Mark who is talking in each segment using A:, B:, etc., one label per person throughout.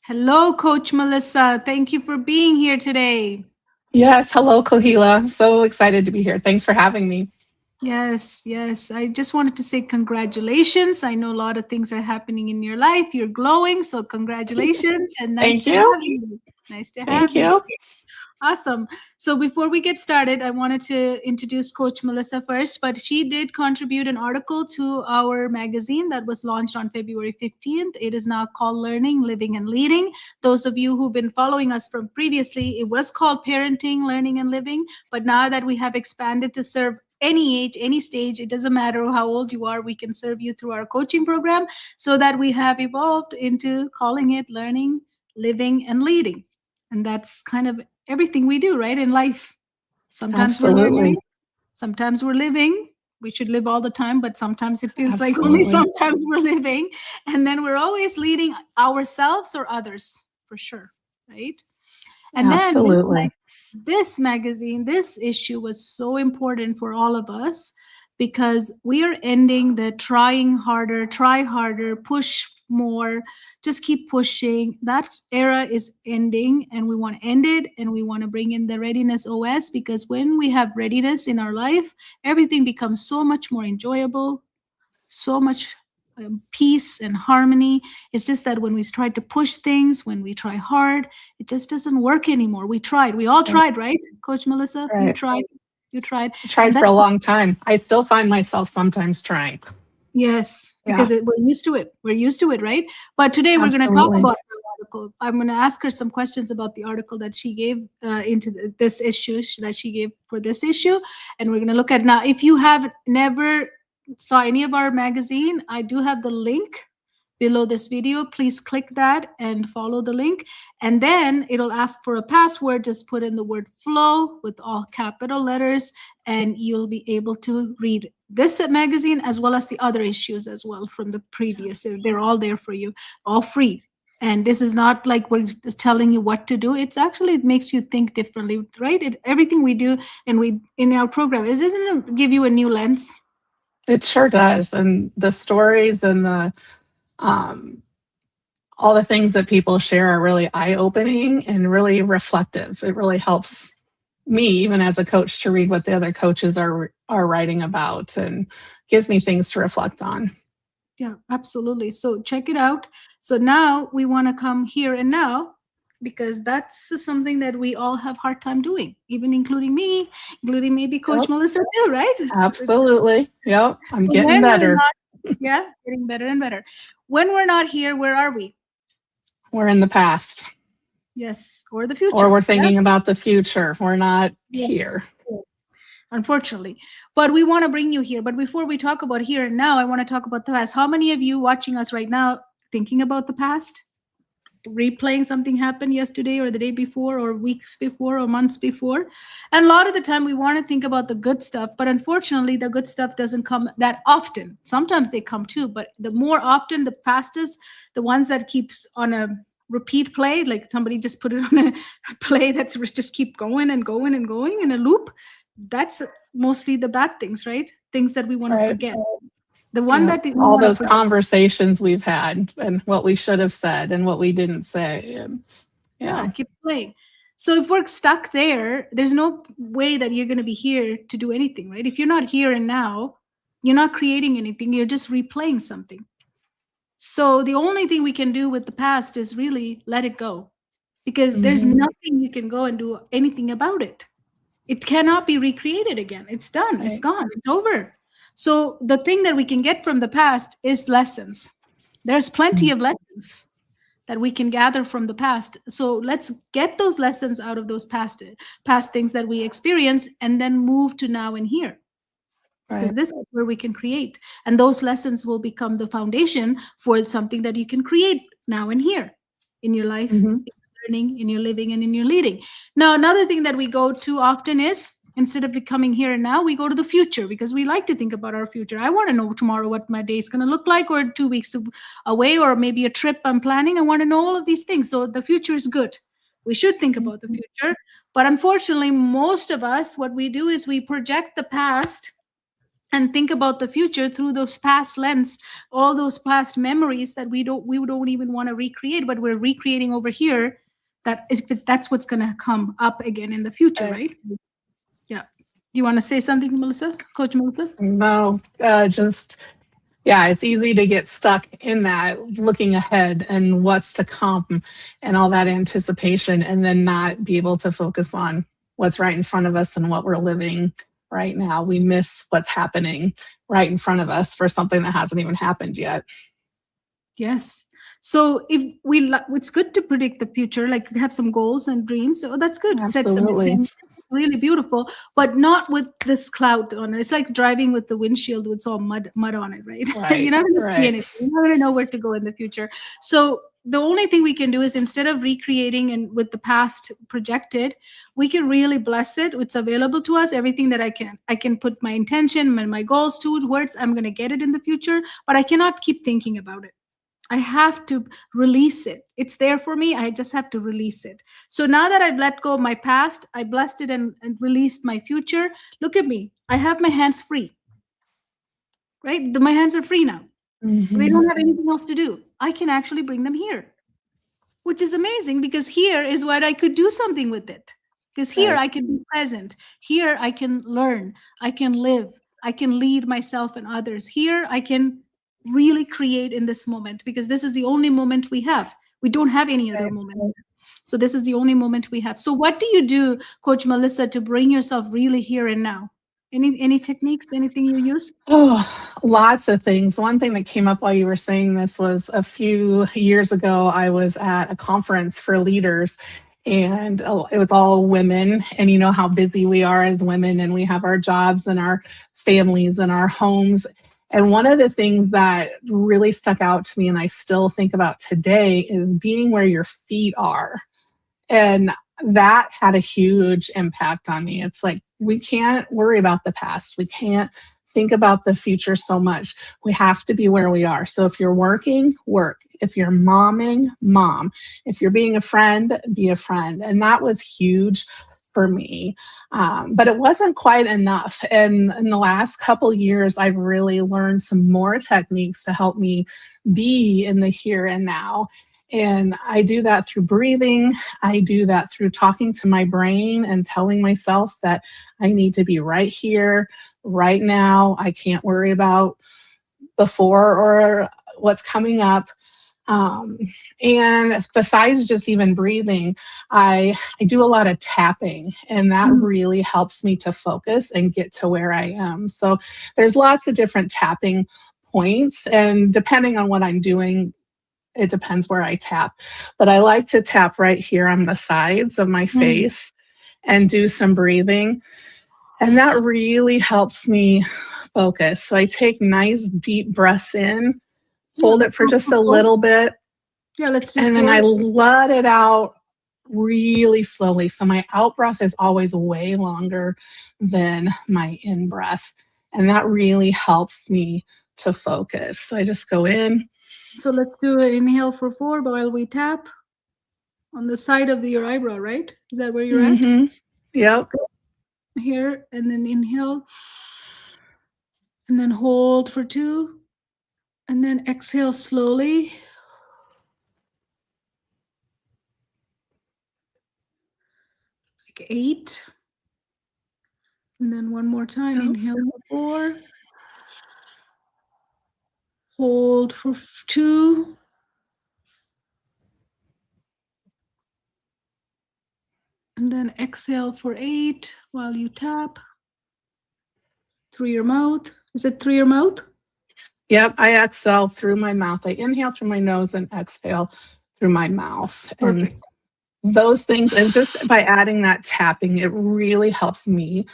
A: Hello, Coach Melissa. Thank you for being here today.
B: Yes, hello, Kahila. So excited to be here. Thanks for having me.
A: Yes, yes. I just wanted to say congratulations. I know a lot of things are happening in your life. You're glowing, so congratulations and nice
B: Thank
A: to
B: you.
A: have you. Nice to
B: Thank
A: have you.
B: you.
A: Awesome. So before we get started, I wanted to introduce Coach Melissa first, but she did contribute an article to our magazine that was launched on February 15th. It is now called Learning, Living, and Leading. Those of you who've been following us from previously, it was called Parenting, Learning, and Living. But now that we have expanded to serve any age, any stage, it doesn't matter how old you are, we can serve you through our coaching program, so that we have evolved into calling it Learning, Living, and Leading. And that's kind of everything we do, right, in life. Sometimes we're learning,
B: Absolutely.
A: sometimes we're living. We should live all the time, but sometimes it feels like only
B: Absolutely.
A: sometimes we're living. And then we're always leading ourselves or others, for sure, right? And then
B: Absolutely.
A: this magazine, this issue was so important for all of us because we are ending the trying harder, try harder, push more, just keep pushing. That era is ending and we want to end it, and we want to bring in the Readiness OS, because when we have readiness in our life, everything becomes so much more enjoyable, so much peace and harmony. It's just that when we try to push things, when we try hard, it just doesn't work anymore. We tried. We all
B: Right.
A: tried, right? Coach Melissa, you
B: Right.
A: tried. You tried.
B: I
A: And
B: tried for a
A: that's
B: long time. I still find myself sometimes trying.
A: yes,
B: Yeah,
A: because we're used to it. We're used to it, right? But today we're going to talk
B: absolutely.
A: about the article. I'm going to ask her some questions about the article that she gave into this issue that she gave for this issue, and we're going to look at now. If you have never saw any of our magazine, I do have the link below this video. Please click that and follow the link, and then it'll ask for a password. Just put in the word flow with all capital letters, and you'll be able to read this magazine as well as the other issues as well from the previous. They're all there for you, all free. And this is not like we're just telling you what to do. It's actually, it makes you think differently, right? Everything we do and we in our program, it doesn't give you a new lens.
B: It sure does. And the stories and the um, all the things that people share are really eye-opening and really reflective. It really helps me, even as a coach, to read what the other coaches are writing about, and gives me things to reflect on.
A: Yeah, absolutely. So check it out. So now we want to come here and now, because that's something that we all have hard time doing, even including me, including maybe Coach
B: Yep,
A: Melissa too, right?
B: absolutely. Yep, I'm getting
A: When we're
B: better.
A: not, yeah, getting better and better. When we're not here, where are we?
B: We're in the past,
A: Yes, or the
B: or
A: future.
B: we're
A: Yeah.
B: thinking about the future. We're not
A: Yes.
B: here.
A: Yes. Unfortunately, but we want to bring you here. But before we talk about here and now, I want to talk about the past. How many of you watching us right now thinking about the past? Replaying something happened yesterday or the day before or weeks before or months before. And a lot of the time we want to think about the good stuff, but unfortunately the good stuff doesn't come that often. Sometimes they come too, but the more often the fastest, the ones that keeps on a repeat play, like somebody just put it on a play that's just keep going and going and going in a loop. That's mostly the bad things, right? Things that we want to
B: Right.
A: forget. The one
B: Yeah.
A: that we
B: All
A: want to
B: those
A: forget.
B: conversations we've had and what we should have said and what we didn't say. And
A: Yeah,
B: yeah.
A: it keeps playing. So if we're stuck there, there's no way that you're going to be here to do anything, right? If you're not here and now, you're not creating anything, you're just replaying something. So the only thing we can do with the past is really let it go, because there's
B: Hmm.
A: nothing you can go and do anything about it. It cannot be recreated again. It's done, it's
B: Right.
A: gone, it's over. So the thing that we can get from the past is lessons. There's plenty of lessons that we can gather from the past. So let's get those lessons out of those past things that we experience, and then move to now and here, because
B: Right.
A: this is where we can create, and those lessons will become the foundation for something that you can create now and here in your life,
B: Hmm.
A: in your learning, in your living, and in your leading. Now another thing that we go to often is, instead of becoming here and now, we go to the future, because we like to think about our future. I want to know tomorrow what my day is going to look like, or 2 weeks away, or maybe a trip I'm planning. I want to know all of these things. So the future is good. We should think about the future. But unfortunately, most of us, what we do is we project the past and think about the future through those past lens, all those past memories that we don't even want to recreate, but we're recreating over here. That's what's going to come up again in the future, right? Yeah. Do you want to say something, Melissa? Coach Melissa?
B: No, just, yeah, it's easy to get stuck in that looking ahead and what's to come and all that anticipation, and then not be able to focus on what's right in front of us and what we're living right now. We miss what's happening right in front of us for something that hasn't even happened yet.
A: Yes. So if it's good to predict the future, like have some goals and dreams. So that's good. Set some
B: Absolutely.
A: intentions. Really beautiful, but not with this cloud on it. It's like driving with the windshield with all mud on it, right?
B: Right,
A: You're not going to see
B: right.
A: anything. You're not going to know where to go in the future. So the only thing we can do is, instead of recreating and with the past projected, we can really bless it. It's available to us. Everything that I can put my intention and my goals towards, I'm going to get it in the future, but I cannot keep thinking about it. I have to release it. It's there for me. I just have to release it. So now that I've let go of my past, I blessed it and released my future. Look at me. I have my hands free, right? My hands are free now. They don't have anything else to do. I can actually bring them here, which is amazing, because here is what I could do something with it. Because here
B: Right.
A: I can be present. Here I can learn. I can live. I can lead myself and others. Here I can really create in this moment, because this is the only moment we have. We don't have any other moment. So this is the only moment we have. So what do you do, Coach Melissa, to bring yourself really here and now? Any techniques, anything you use?
B: Oh, lots of things. One thing that came up while you were saying this was, a few years ago, I was at a conference for leaders, and it was all women. And you know how busy we are as women, and we have our jobs and our families and our homes. And one of the things that really stuck out to me, and I still think about today, is being where your feet are. And that had a huge impact on me. It's like, we can't worry about the past. We can't think about the future so much. We have to be where we are. So if you're working, work. If you're momming, mom. If you're being a friend, be a friend. And that was huge for me. But it wasn't quite enough. And in the last couple years, I've really learned some more techniques to help me be in the here and now. And I do that through breathing. I do that through talking to my brain and telling myself that I need to be right here, right now. I can't worry about before or what's coming up. And besides just even breathing, I do a lot of tapping, and that really helps me to focus and get to where I am. So there's lots of different tapping points, and depending on what I'm doing, it depends where I tap. But I like to tap right here on the sides of my face and do some breathing. And that really helps me focus. So I take nice deep breaths in, hold it for just a little bit.
A: Yeah, let's do
B: And then I let it out really slowly. So my out breath is always way longer than my in breath. And that really helps me to focus. So I just go in.
A: So let's do an inhale for 4 while we tap on the side of your eyebrow, right? Is that where you're at?
B: Yep.
A: Here, and then inhale, and then hold for 2, and then exhale slowly. Like 8. And then one more time, inhale for 4. Hold for 2. And then exhale for 8 while you tap through your mouth. Is it through your mouth?
B: Yep, I exhale through my mouth. I inhale through my nose and exhale through my mouth.
A: Perfect.
B: And those things, and just by adding that tapping, it really helps me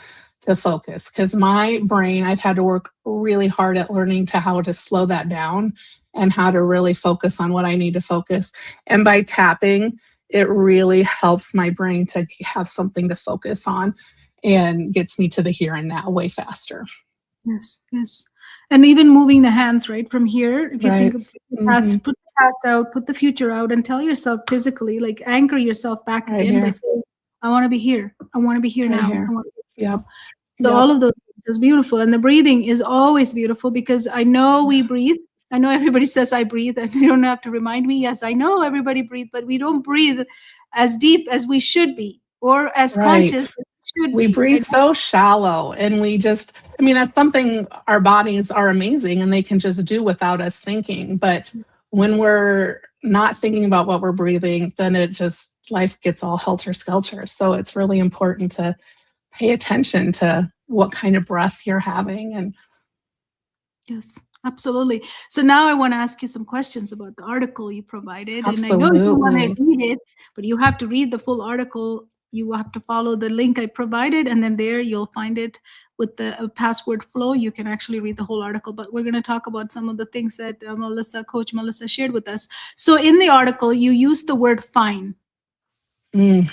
B: to focus, because my brain, I've had to work really hard at learning how to slow that down and how to really focus on what I need to focus. And by tapping, it really helps my brain to have something to focus on and gets me to the here and now way faster.
A: Yes, yes. And even moving the hands, right, from here, if you think of the past, put the past out, put the future out, and tell yourself physically, like anchor yourself back again by saying, I want to be here. I want to be here now.
B: Yep.
A: So
B: Yep.
A: all of those things is beautiful. And the breathing is always beautiful because I know we breathe. I know everybody says I breathe and you don't have to remind me. Yes, I know everybody breathe, but we don't breathe as deep as we should be or as
B: Right.
A: conscious as we should
B: We
A: be.
B: breathe
A: And
B: so shallow, and we just, I mean, that's something, our bodies are amazing and they can just do without us thinking. But when we're not thinking about what we're breathing, then it just, life gets all helter skelter. So it's really important to pay attention to what kind of breath you're having. And
A: yes, absolutely. So now I want to ask you some questions about the article you provided. And I know you want to
B: absolutely.
A: read it, but you have to read the full article. You have to follow the link I provided, and then there you'll find it with the password flow. You can actually read the whole article, but we're going to talk about some of the things that Coach Melissa shared with us. So in the article, you used the word fine.
B: Mm.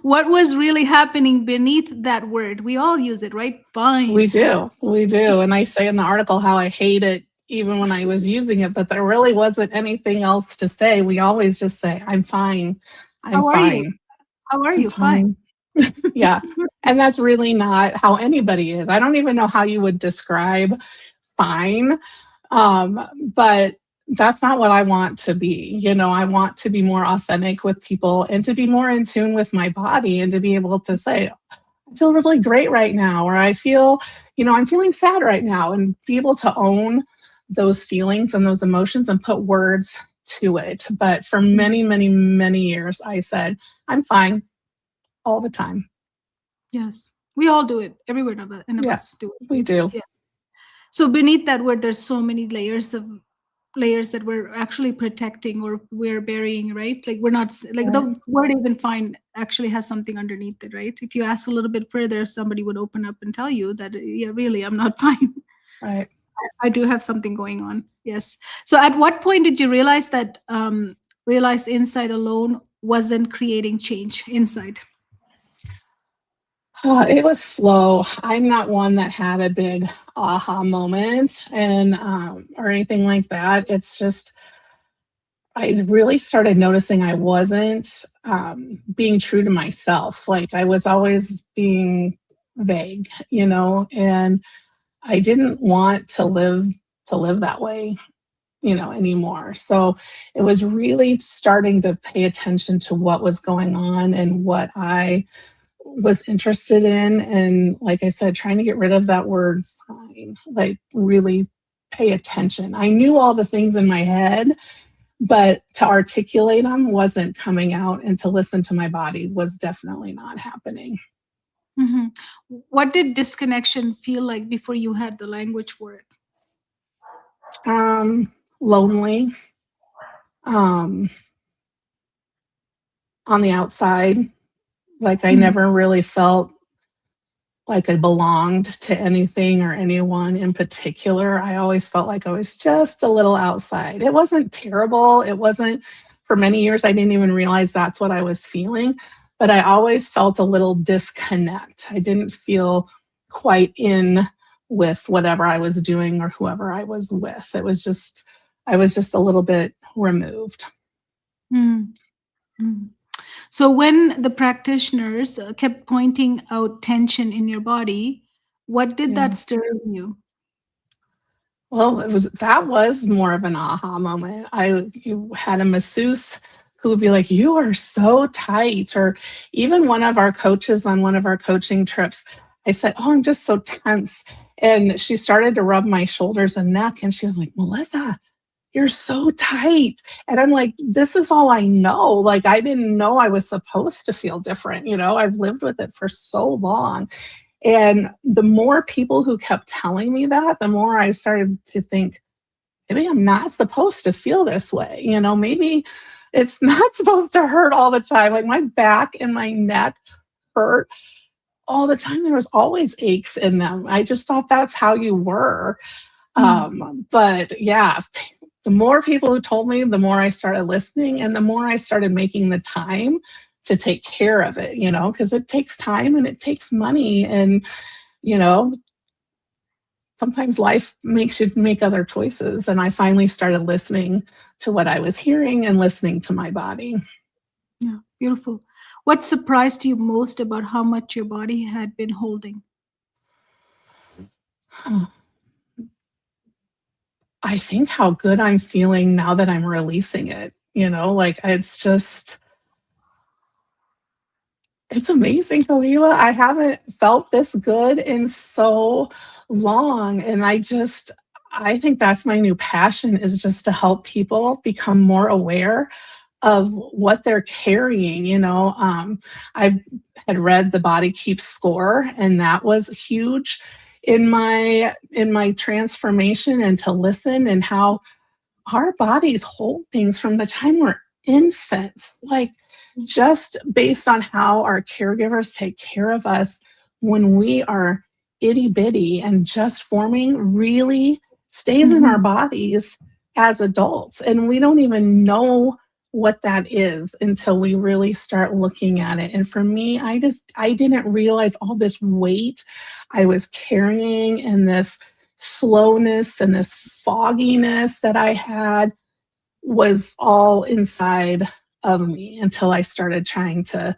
A: What was really happening beneath that word? We all use it, right? Fine.
B: We do. We do. And I say in the article how I hate it even when I was using it, but there really wasn't anything else to say. We always just say, I'm fine. I'm
A: How are you?
B: fine.
A: How are
B: I'm
A: you? Fine.
B: fine. Yeah. And that's really not how anybody is. I don't even know how you would describe fine. But that's not what I want to be. You know, I want to be more authentic with people and to be more in tune with my body and to be able to say, I feel really great right now, or I feel, you know, I'm feeling sad right now, and be able to own those feelings and those emotions and put words to it. But for many, many, many years, I said, I'm fine all the time.
A: Yes. We all do it. Every one of
B: Yeah,
A: us do it.
B: we do.
A: Yes. So beneath that word, there's so many layers that we're actually protecting or we're burying, right? Like we're not like
B: Right.
A: the word even fine actually has something underneath it, right? If you ask a little bit further, somebody would open up and tell you that, yeah, really, I'm not fine.
B: Right.
A: I do have something going on. Yes. So at what point did you realize that realize inside alone wasn't creating change inside?
B: It was slow. I'm not one that had a big aha moment and or anything like that. It's just I really started noticing I wasn't being true to myself. Like I was always being vague, you know, and I didn't want to live that way, you know, anymore. So it was really starting to pay attention to what was going on and what I was interested in. And like I said, trying to get rid of that word fine, like really pay attention. I knew all the things in my head, but to articulate them wasn't coming out, and to listen to my body was definitely not happening.
A: Hmm. What did disconnection feel like before you had the language for it?
B: Lonely, um, on the outside, like I
A: Mhm.
B: never really felt like I belonged to anything or anyone in particular. I always felt like I was just a little outside. It wasn't terrible. It wasn't, for many years, I didn't even realize that's what I was feeling, but I always felt a little disconnect. I didn't feel quite in with whatever I was doing or whoever I was with. I was just a little bit removed.
A: Mm. Mm. So when the practitioners kept pointing out tension in your body, what did
B: Yeah.
A: that stir in you?
B: Well, that was more of an aha moment. You had a masseuse who would be like, "You are so tight," or even one of our coaches on one of our coaching trips. I said, "Oh, I'm just so tense," and she started to rub my shoulders and neck, and she was like, "Melissa, you're so tight," and I'm like, "This is all I know. Like, I didn't know I was supposed to feel different. You know, I've lived with it for so long." And the more people who kept telling me that, the more I started to think, maybe I'm not supposed to feel this way. You know, maybe it's not supposed to hurt all the time. Like my back and my neck hurt all the time. There was always aches in them. I just thought that's how you were.
A: Mm.
B: But yeah, the more people who told me, the more I started listening and the more I started making the time to take care of it, you know, because it takes time and it takes money. And, you know, sometimes life makes you make other choices. And I finally started listening to what I was hearing and listening to my body.
A: Yeah. Beautiful. What surprised you most about how much your body had been holding?
B: I think how good I'm feeling now that I'm releasing it, like it's amazing, Kalila. I haven't felt this good in so long. And I think that's my new passion, is just to help people become more aware of what they're carrying. I had read The Body Keeps Score, and that was huge in my transformation, and to listen and how our bodies hold things from the time we're infants, like just based on how our caregivers take care of us when we are itty bitty and just forming, really stays in our bodies as adults. And we don't even know what that is until we really start looking at it. And for me, I didn't realize all this weight I was carrying, and this slowness and this fogginess that I had was all inside of me, until I started trying to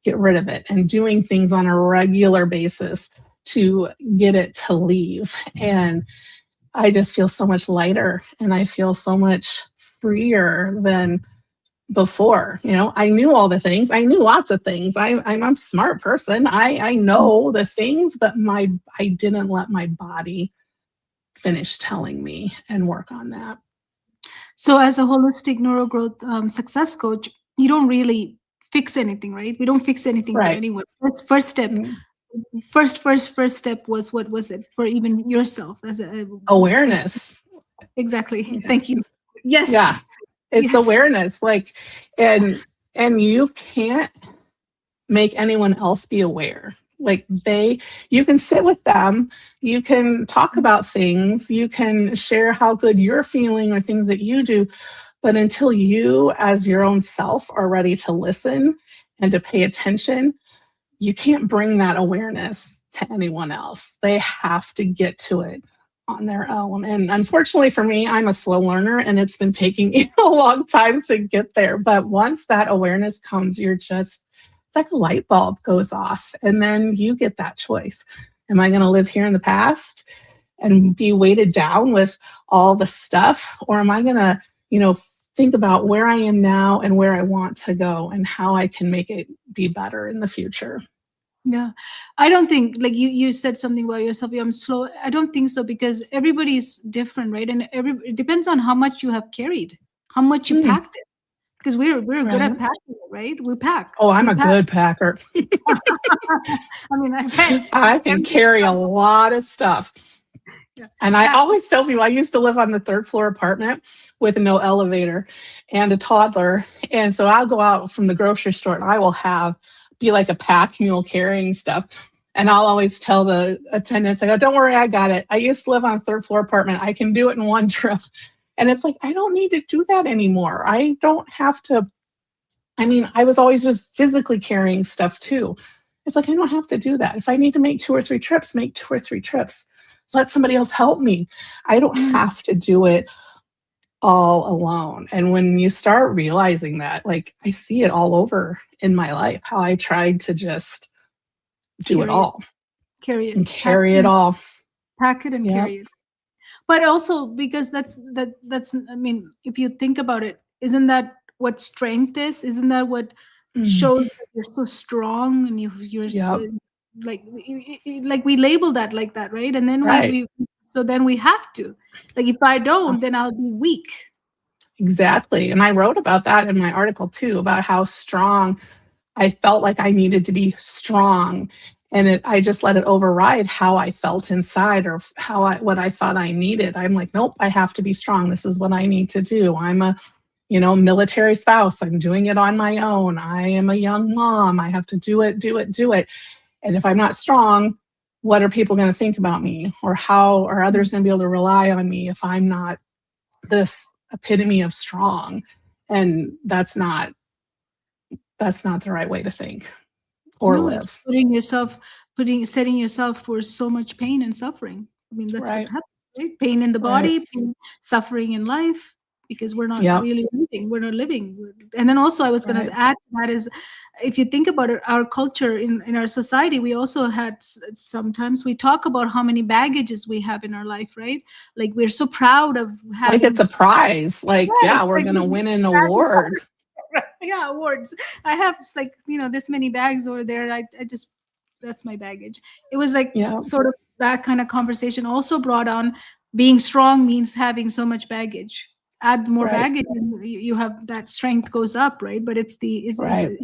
B: get rid of it and doing things on a regular basis to get it to leave. And I just feel so much lighter, and I feel so much freer than before. I knew all the things. I knew lots of things. I'm a smart person. I know the things, but I didn't let my body finish telling me and work on that.
A: So as a holistic neurogrowth success coach, you don't really fix anything, right? We don't fix anything for
B: Right.
A: anyone. That's first step. First step was, what was it for even yourself as a
B: Awareness.
A: Exactly.
B: Yeah.
A: Thank you. Yes.
B: Yeah. It's
A: Yes.
B: awareness. And you can't make anyone else be aware. You can sit with them, you can talk about things, you can share how good you're feeling or things that you do, but until you as your own self are ready to listen and to pay attention, you can't bring that awareness to anyone else. They have to get to it on their own. And unfortunately for me, I'm a slow learner, and it's been taking me a long time to get there. But once that awareness comes, it's like a light bulb goes off, and then you get that choice. Am I going to live here in the past and be weighted down with all the stuff? Or am I going to, think about where I am now and where I want to go and how I can make it be better in the future?
A: Yeah. I don't think, like you said something about yourself, I'm slow. I don't think so, because everybody's different, right? And it depends on how much you have carried, how much you packed it. Because we're good at
B: Right.
A: packing it, right? We pack.
B: Oh, I'm
A: We
B: a
A: pack.
B: good packer.
A: I mean,
B: I can carry a lot of stuff.
A: Yeah.
B: And I always tell people, I used to live on the 3rd floor apartment with no elevator and a toddler. And so I'll go out from the grocery store, and I will be like a pack mule carrying stuff. And I'll always tell the attendants, I go, don't worry, I got it. I used to live on a 3rd floor apartment. I can do it in one trip. And it's like, I don't need to do that anymore. I don't have to. I mean, I was always just physically carrying stuff too. It's like, I don't have to do that. If I need to make 2 or 3 trips, make 2 or 3 trips. Let somebody else help me. I don't have to do it all alone. And when you start realizing that, like, I see it all over in my life, how I tried to just do it all.
A: Carry it.
B: And carry it all.
A: Pack it and carry it. But also, because that's, I mean, if you think about it, isn't that what strength is? Isn't that what shows that you're so strong, and you're so, like we label that like that, right? And then then we have to, like, if I don't, then I'll be weak.
B: Exactly. And I wrote about that in my article too, about how strong I felt like I needed to be strong. And I just let it override how I felt inside, or what I thought I needed. I'm like, nope, I have to be strong. This is what I need to do. I'm a military spouse. I'm doing it on my own. I am a young mom. I have to do it. And if I'm not strong, what are people going to think about me? Or how are others going to be able to rely on me if I'm not this epitome of strong? And that's not the right way to think or live.
A: Setting yourself for so much pain and suffering. I mean, that's what happens, right? Pain in the body, pain, suffering in life. because we're not
B: Yep.
A: really living. We're not living. And then also I was going
B: Right.
A: to add to that is, if you think about it, our culture in our society, we also had, sometimes we talk about how many baggages we have in our life, right? Like we're so proud of
B: Like
A: having,
B: it's a prize. Like,
A: yeah,
B: yeah, we're
A: like,
B: going to win an award.
A: yeah, awards. I have like, this many bags over there. I just, that's my baggage. It was like
B: Yeah.
A: sort of that kind of conversation also brought on being strong means having so much baggage. Add more
B: Right.
A: baggage and you have that strength goes up, right? But it's
B: Right.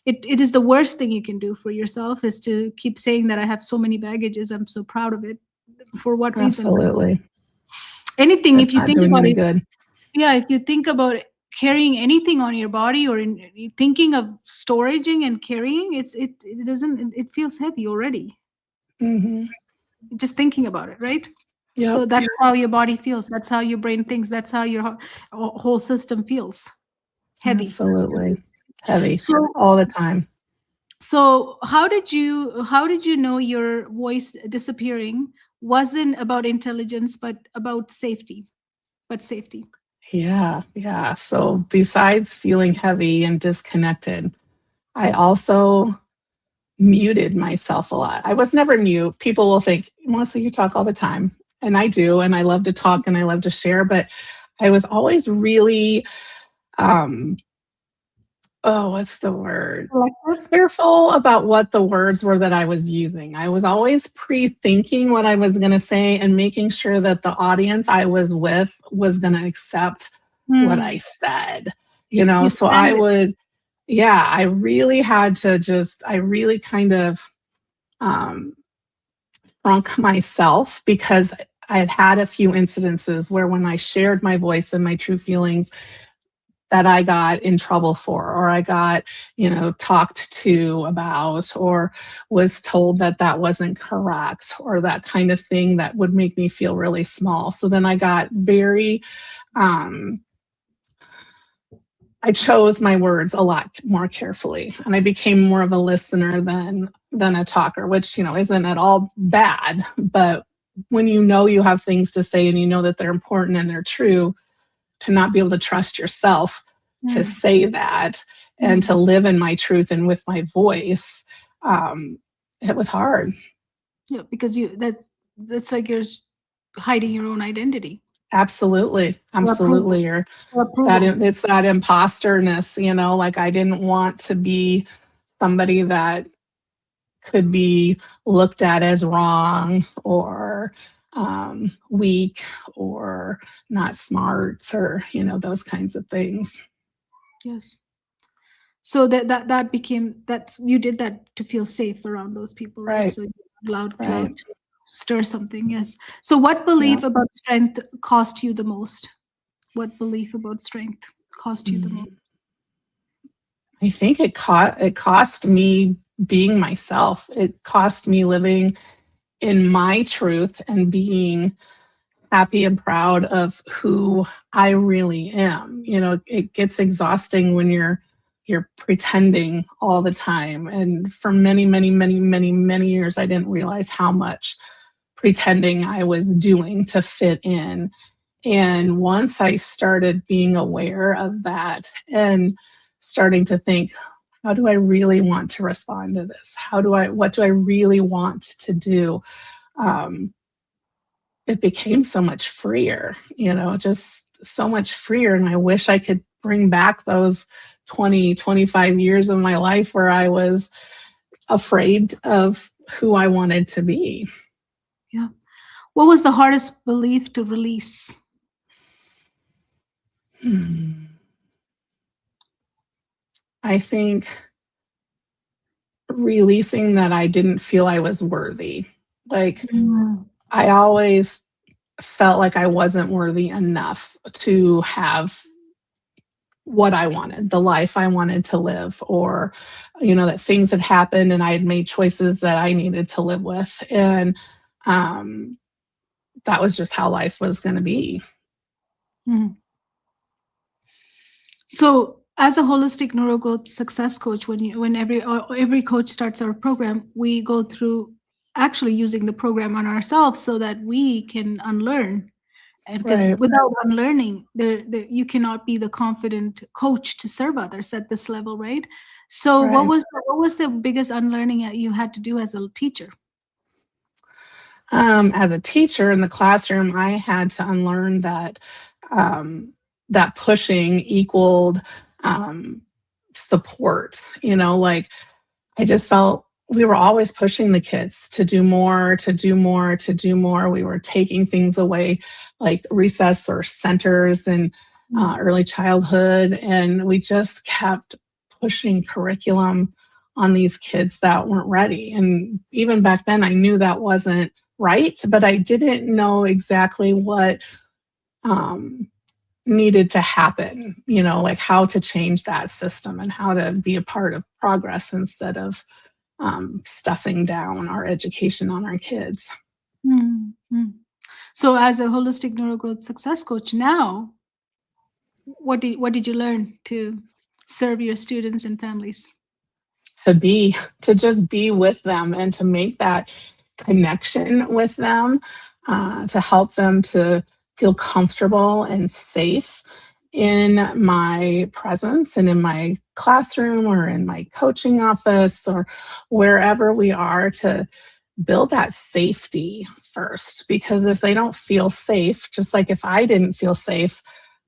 A: it is the worst thing you can do for yourself, is to keep saying that I have so many baggages. I'm so proud of it. For what reasons?
B: Absolutely.
A: Anything, if
B: It's
A: you
B: not
A: think
B: doing
A: about
B: any
A: it,
B: good.
A: yeah, if you think about it, carrying anything on your body, or thinking of storaging and carrying, it doesn't, it feels heavy already.
B: Hmm.
A: Just thinking about it, right?
B: Yep.
A: So that's how your body feels. That's how your brain thinks. That's how your whole system feels. Heavy.
B: Absolutely. Heavy.
A: So
B: All the time.
A: so how did you know your voice disappearing wasn't about intelligence, but about safety? But safety.
B: Yeah. Yeah. So besides feeling heavy and disconnected, I also muted myself a lot. I was never mute. People will think, Melissa, you talk all the time. And I do. And I love to talk and I love to share. But I was always really, um, oh, what's the word?
A: Selective?
B: Careful about what the words were that I was using. I was always pre-thinking what I was going to say and making sure that the audience I was with was going to accept what I said.
A: You
B: So
A: stand
B: I
A: it.
B: would, yeah, I really had to I really kind of um, shrunk myself, because I had had a few incidences where when I shared my voice and my true feelings, that I got in trouble for, or I got, talked to about, or was told that that wasn't correct, or that kind of thing that would make me feel really small. So then I got very, I chose my words a lot more carefully, and I became more of a listener than a talker, which, isn't at all bad. But when you have things to say and you know that they're important and they're true, to not be able to trust yourself to say that and to live in my truth and with my voice, it was hard.
A: Yeah, because that's like you're hiding your own identity.
B: Absolutely.
A: For approval.
B: Absolutely. Or
A: For approval.
B: it's that imposterness, like I didn't want to be somebody that could be looked at as wrong, or weak, or not smart, or those kinds of things.
A: Yes. So that became, that's, you did that to feel safe around those people, right?
B: Right.
A: So you allowed
B: Right.
A: to stir something. Yes. So what
B: Yeah.
A: belief about strength cost you the most? What belief about strength cost you the most?
B: I think it cost me being myself. It cost me living in my truth and being happy and proud of who I really am. It gets exhausting when you're pretending all the time. And for many, many, many, many, many years, I didn't realize how much pretending I was doing to fit in. And once I started being aware of that and starting to think, how do I really want to respond to this? What do I really want to do? Um, it became so much freer, just so much freer. And I wish I could bring back those 20, 25 years of my life where I was afraid of who I wanted to be.
A: Yeah. What was the hardest belief to release?
B: I think releasing that I didn't feel I was worthy. Like, I always felt like I wasn't worthy enough to have what I wanted, the life I wanted to live, or, that things had happened and I had made choices that I needed to live with. And that was just how life was going to be.
A: So, as a holistic neurogrowth success coach, when every coach starts our program, we go through actually using the program on ourselves so that we can unlearn And because
B: Right.
A: without unlearning, you cannot be the confident coach to serve others at this level, right? So
B: Right.
A: what was the biggest unlearning that you had to do as a teacher?
B: As a teacher in the classroom, I had to unlearn that that pushing equaled um, support. Like I just felt we were always pushing the kids to do more, to do more, to do more. We were taking things away, like recess or centers and early childhood, and we just kept pushing curriculum on these kids that weren't ready. And even back then, I knew that wasn't right, but I didn't know exactly what um, needed to happen, like how to change that system and how to be a part of progress instead of stuffing down our education on our kids.
A: Mm-hmm. So as a holistic neurogrowth success coach now, what did you learn to serve your students and families?
B: To just be with them and to make that connection with them, to help them to feel comfortable and safe in my presence and in my classroom or in my coaching office or wherever we are, to build that safety first. Because if they don't feel safe, just like if I didn't feel safe,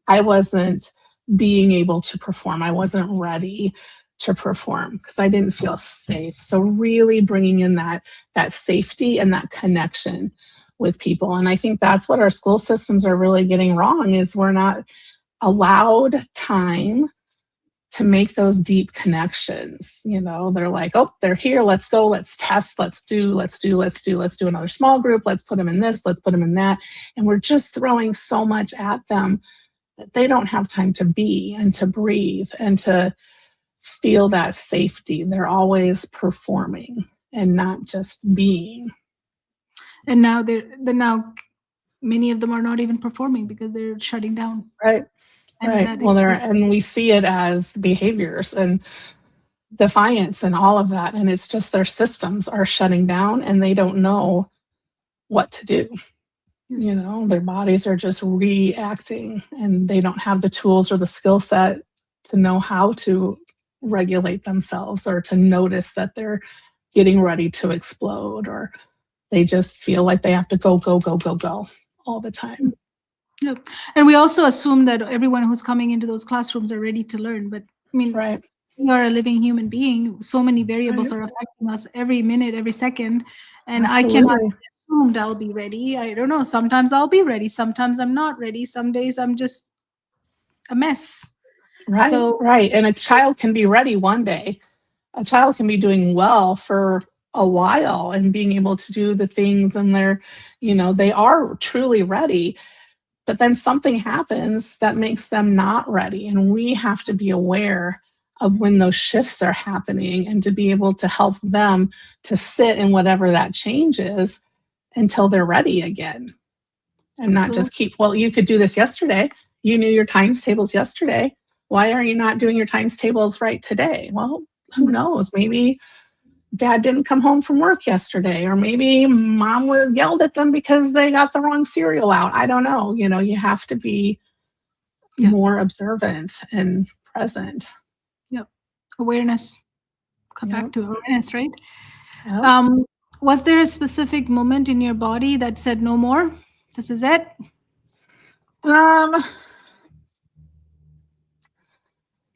B: I wasn't being able to perform. I wasn't ready to perform because I didn't feel safe. So really bringing in that safety and that connection with people. And I think that's what our school systems are really getting wrong, is we're not allowed time to make those deep connections. They're like, oh, they're here, let's go, let's test, let's do another small group, let's put them in this, let's put them in that. And we're just throwing so much at them that they don't have time to be and to breathe and to feel that safety. They're always performing and not just being.
A: And now now many of them are not even performing because they're shutting down.
B: Right.
A: And
B: Right.
A: that
B: Well, and we see it as behaviors and defiance and all of that. And it's just their systems are shutting down and they don't know what to do.
A: is
B: Their bodies are just reacting and they don't have the tools or the skill set to know how to regulate themselves or to notice that they're getting ready to explode, or they just feel like they have to go, go, go, go, go all the time.
A: Yep. And we also assume that everyone who's coming into those classrooms are ready to learn. But I mean,
B: Right.
A: we are a living human being. So many variables
B: Right.
A: are affecting us every minute, every second. And I
B: Absolutely.
A: cannot assume I'll be ready. I don't know. Sometimes I'll be ready. Sometimes I'm not ready. Some days I'm just a mess.
B: Right.
A: So
B: Right. And a child can be ready one day. A child can be doing well for a while and being able to do the things, and they are truly ready. But then something happens that makes them not ready. And we have to be aware of when those shifts are happening and to be able to help them to sit in whatever that change is until they're ready again. And not just keep, well, you could do this yesterday. You knew your times tables yesterday. Why are you not doing your times tables right today? Well, who knows? Maybe dad didn't come home from work yesterday, or maybe mom yelled at them because they got the wrong cereal out. I don't know. You have to be more observant and present.
A: Yep. Awareness. Come
B: Yep.
A: back to awareness, right?
B: Yep.
A: Was there a specific moment in your body that said no more? This is it?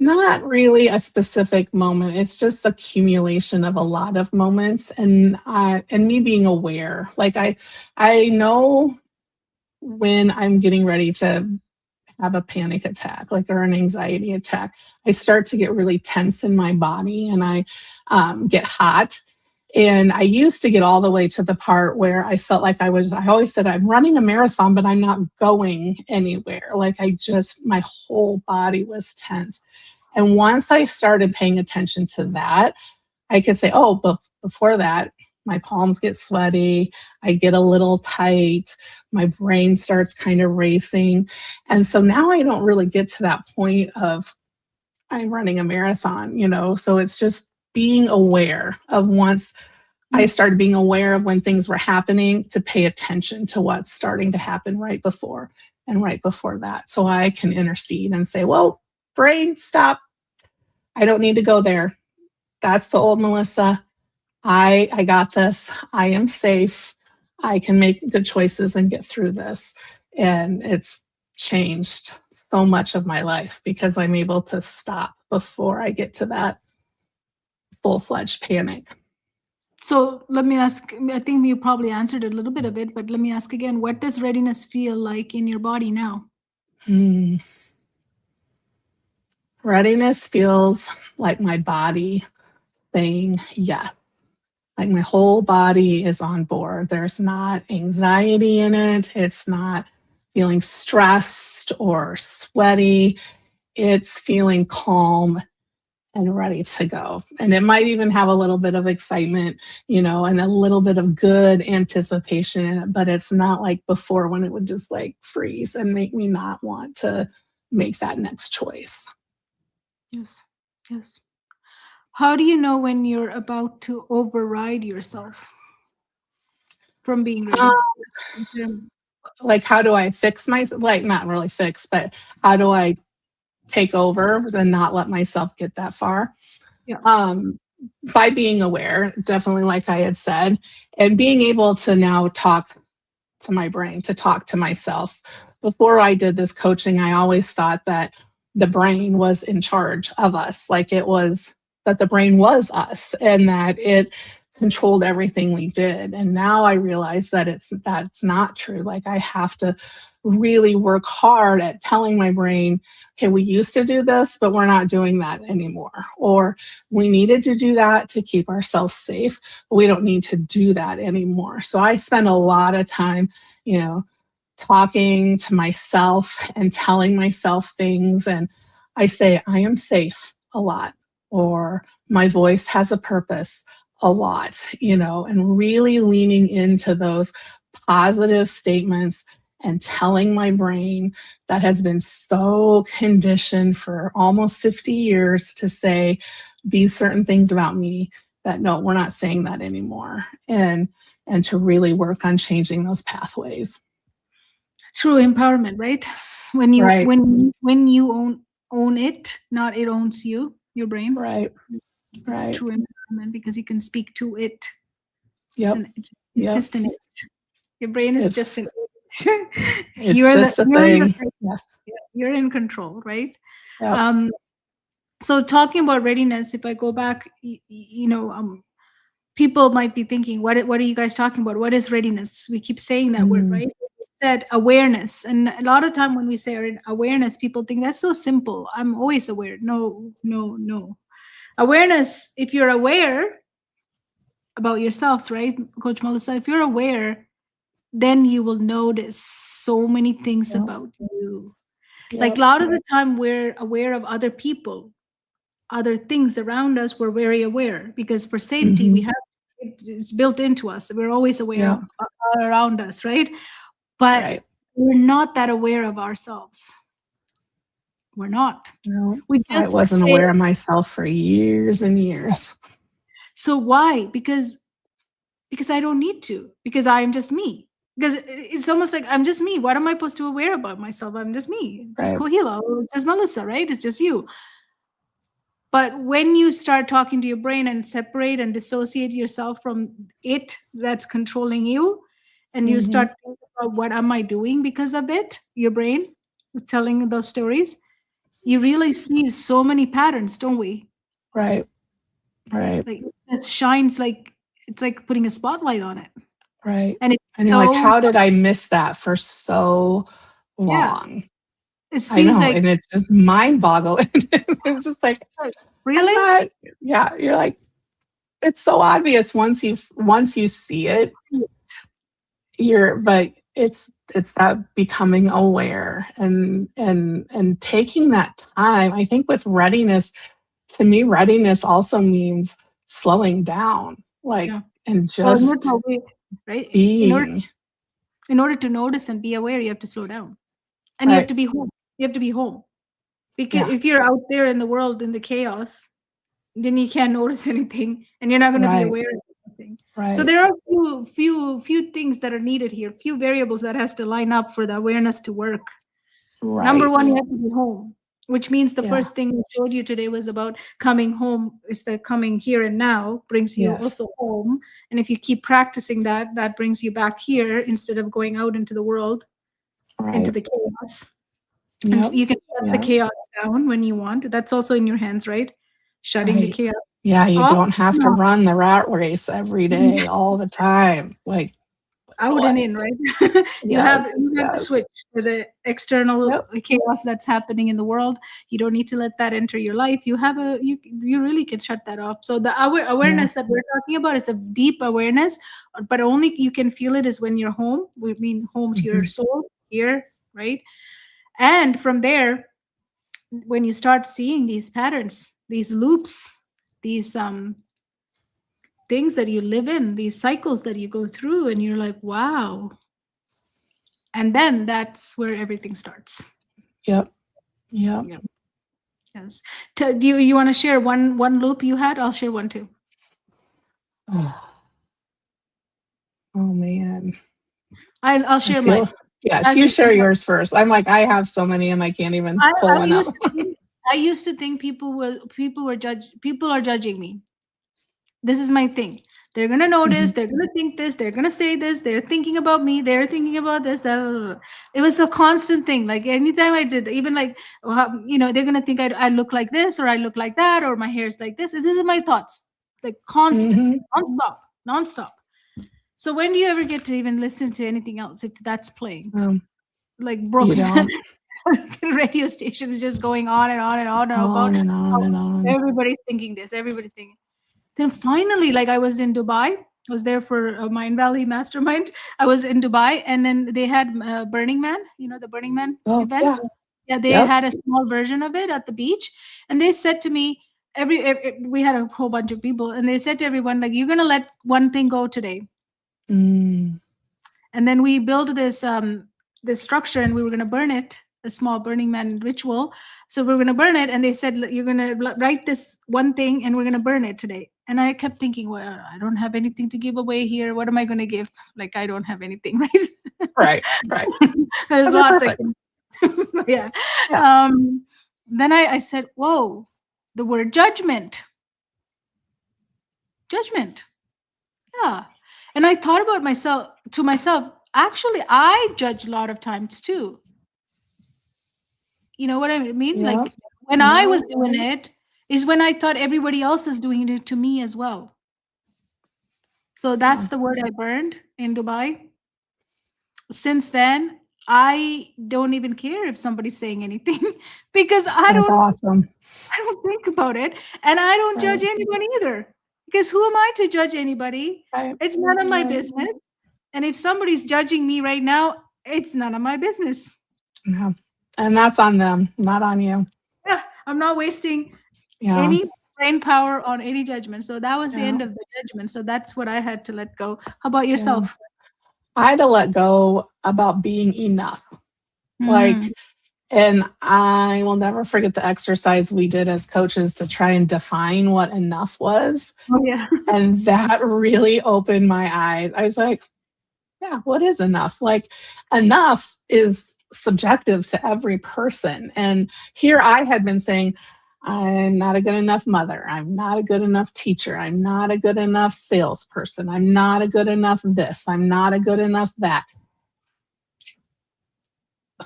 B: Not really a specific moment. It's just accumulation of a lot of moments, and me being aware. Like I know when I'm getting ready to have a panic attack, like, or an anxiety attack. I start to get really tense in my body, and I get hot. And I used to get all the way to the part where I felt like I always said, I'm running a marathon, but I'm not going anywhere. Like my whole body was tense. And once I started paying attention to that, I could say, oh, but before that, my palms get sweaty, I get a little tight, my brain starts kind of racing. And so now I don't really get to that point of I'm running a marathon, So it's just being aware of, once I started being aware of when things were happening, to pay attention to what's starting to happen right before. and right before that. So I can intercede and say, whoa, brain, stop. I don't need to go there. That's the old Melissa. I got this. I am safe. I can make good choices and get through this. And it's changed so much of my life because I'm able to stop before I get to that full-fledged panic.
A: So let me ask, I think you probably answered a little bit of it, but let me ask again, what does readiness feel like in your body now?
B: Readiness feels like my body saying yes. Like my whole body is on board. There's not anxiety in it. It's not feeling stressed or sweaty. It's feeling calm and ready to go. And it might even have a little bit of excitement, and a little bit of good anticipation in it, but it's not like before when it would just like freeze and make me not want to make that next choice.
A: Yes. Yes. How do you know when you're about to override yourself from being ready?
B: Like, how do I fix myself? Like, not really fix, but how do I take over and not let myself get that far?
A: Yeah.
B: By being aware, definitely, like I had said, and being able to now talk to my brain, to talk to myself. Before I did this coaching, I always thought that the brain was in charge of us, like it was that the brain was us and that it controlled everything we did. And now I realize that that's not true. Like I have to really work hard at telling my brain, okay, we used to do this, but we're not doing that anymore. Or we needed to do that to keep ourselves safe, but we don't need to do that anymore. So I spend a lot of time, talking to myself and telling myself things. And I say, I am safe a lot, or my voice has a purpose a lot, and really leaning into those positive statements and telling my brain that has been so conditioned for almost 50 years to say these certain things about me that no, we're not saying that anymore. And to really work on changing those pathways.
A: True empowerment, right? When you
B: Right.
A: when you own it, not it owns you, your brain.
B: Right.
A: It's true empowerment because you can speak to it.
B: Yep.
A: It's just an it. Your brain is just an it.
B: It's just a thing.
A: You're in control, right?
B: Yep.
A: So talking about readiness, if I go back, people might be thinking, what are you guys talking about? What is readiness? We keep saying that word, right? We said awareness. And a lot of time when we say awareness, people think that's so simple. I'm always aware. No. Awareness, if you're aware about yourselves, right, Coach Melissa, if you're aware, then you will notice so many things about you. Like a lot of the time we're aware of other people, other things around us. We're very aware because for safety, we have it's built into us. We're always aware of around us, right? But we're not that aware of ourselves. We're not.
B: No,
A: we
B: I wasn't aware of myself for years and years.
A: So why? Because I don't need to, because I'm just me. Because it's almost like I'm just me. What am I supposed to aware about myself? I'm just me. It's just Kohila. It's just Melissa, right? It's just you. But when you start talking to your brain and separate and dissociate yourself from it that's controlling you, and you start thinking about what am I doing because of it, your brain telling those stories, you really see so many patterns, don't we?
B: Right.
A: Like it shines like it's like putting a spotlight on it.
B: Right.
A: And
B: you're like, how did I miss that for so long?
A: Yeah. It seems like,
B: and it's just mind-boggling. It's just like,
A: really?
B: You're like, it's so obvious once you see it. But it's that becoming aware and taking that time. I think with readiness, to me, readiness also means slowing down, and just
A: right?
B: being.
A: In order to notice and be aware, you have to slow down, and you have to be home. You have to be home, because if you're out there in the world in the chaos, then you can't notice anything, and you're not going to be aware of anything. happening.
B: Right.
A: So there are few things that are needed here, few variables that has to line up for the awareness to work.
B: Right.
A: Number one, you have to be home, which means the
B: Yeah.
A: first thing we showed you today was about coming home. Is that coming here and now brings you
B: Yes.
A: also home. And if you keep practicing that, that brings you back here instead of going out into the world, into
B: Right.
A: the chaos.
B: Yep.
A: And you can shut the chaos down when you want. That's also in your hands, right? Shutting the
B: Right.
A: chaos.
B: Yeah, you
A: off.
B: don't have to run the rat race every day, all the time. Like
A: Out and in, right? you
B: yes,
A: have to switch to the external chaos that's happening in the world. You don't need to let that enter your life. You have you really can shut that off. So the awareness that we're talking about is a deep awareness, but only you can feel it is when you're home. We mean home to your soul here, right? And from there, when you start seeing these patterns, these loops, these things that you live in, these cycles that you go through, and you're like, wow. And then that's where everything starts.
B: Yep.
A: Yes. Do you want to share one loop you had? I'll share one too.
B: Oh man.
A: I'll share mine.
B: Yeah, you share yours first. I'm like, I have so many and I can't even pull one up.
A: I used to think people are judging me. This is my thing. They're gonna notice. They're gonna think this. They're gonna say this. They're thinking about me. They're thinking about this. It was a constant thing. Like anytime I did, even like they're gonna think I look like this or I look like that or my hair's like this. This is my thoughts, like constant, nonstop. So when do you ever get to even listen to anything else if that's playing? Like broken radio station is just going on and on and on and on. Everybody's thinking this. Everybody's thinking. Then finally, like I was in Dubai. I was there for a Mind Valley Mastermind. I was in Dubai, and then they had Burning Man. You know the Burning Man event. Yeah, they had a small version of it at the beach, and they said to me, we had a whole bunch of people, and they said to everyone, like, you're gonna let one thing go today. And then we built this this structure, and we were gonna burn it, a small Burning Man ritual. So we're gonna burn it, and they said you're gonna write this one thing, and we're gonna burn it today. And I kept thinking, well, I don't have anything to give away here. What am I gonna give? Like I don't have anything, right?
B: Right.
A: There's lots. Yeah. Then I said, whoa, the word judgment. Yeah. And I thought about myself, actually, I judge a lot of times too. You know what I mean?
B: Yeah.
A: Like when I was doing it is when I thought everybody else is doing it to me as well. So that's the word I burned in Dubai. Since then, I don't even care if somebody's saying anything because I don't think about it, and I don't judge anyone either. Because who am I to judge anybody? It's none of my business. And if somebody's judging me right now, it's none of my business.
B: Yeah. And that's on them, not on you.
A: Yeah, I'm not wasting any brain power on any judgment. So that was the end of the judgment. So that's what I had to let go. How about yourself?
B: I had to let go about being enough. Like, and I will never forget the exercise we did as coaches to try and define what enough was. And that really opened my eyes. I was like, yeah, what is enough? Like, enough is subjective to every person. And here I had been saying, I'm not a good enough mother. I'm not a good enough teacher. I'm not a good enough salesperson. I'm not a good enough this. I'm not a good enough that.